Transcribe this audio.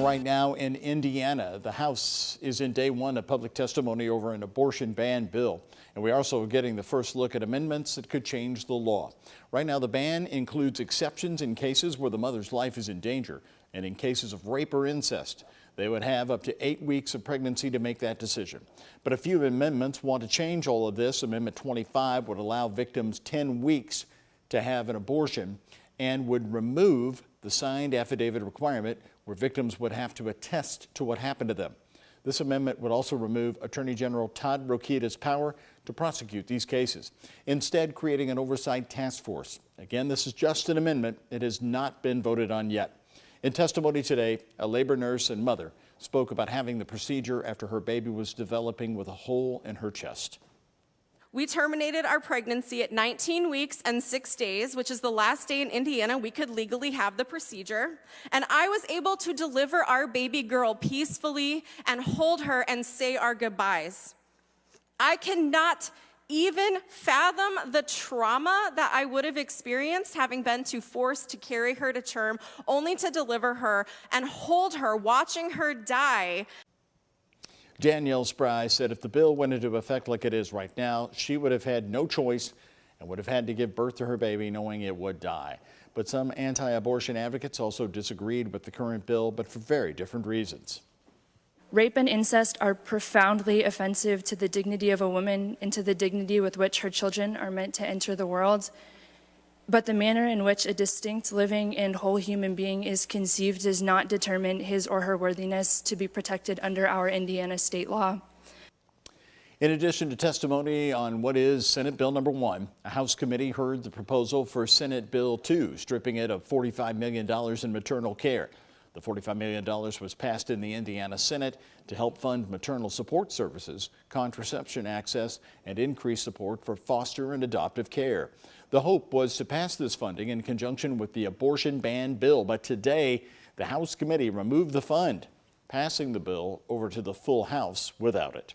Right now in Indiana, the House is in day one of public testimony over an abortion ban bill. And we're also getting the first look at amendments that could change the law. Right now, the ban includes exceptions in cases where the mother's life is in danger and in cases of rape or incest. They would have up to 8 weeks of pregnancy to make that decision. But a few amendments want to change all of this. Amendment 25 would allow victims 10 weeks to have an abortion and would remove the signed affidavit requirement where victims would have to attest to what happened to them. This amendment would also remove Attorney General Todd Rokita's power to prosecute these cases, instead creating an oversight task force. Again, this is just an amendment. It has not been voted on yet. In testimony today, a labor nurse and mother spoke about having the procedure after her baby was developing with a hole in her chest. We terminated our pregnancy at 19 weeks and 6 days, which is the last day in Indiana we could legally have the procedure. And I was able to deliver our baby girl peacefully and hold her and say our goodbyes. I cannot even fathom the trauma that I would have experienced having been forced to carry her to term, only to deliver her and hold her, watching her die. Danielle Spry said if the bill went into effect like it is right now, she would have had no choice and would have had to give birth to her baby knowing it would die. But some anti-abortion advocates also disagreed with the current bill, but for very different reasons. Rape and incest are profoundly offensive to the dignity of a woman and to the dignity with which her children are meant to enter the world. But the manner in which a distinct, living, and whole human being is conceived does not determine his or her worthiness to be protected under our Indiana state law. In addition to testimony on what is Senate Bill number 1, a House committee heard the proposal for Senate Bill 2, stripping it of $45 million in maternal care. The $45 million was passed in the Indiana Senate to help fund maternal support services, contraception access, and increase support for foster and adoptive care. The hope was to pass this funding in conjunction with the abortion ban bill, but today the House committee removed the fund, passing the bill over to the full House without it.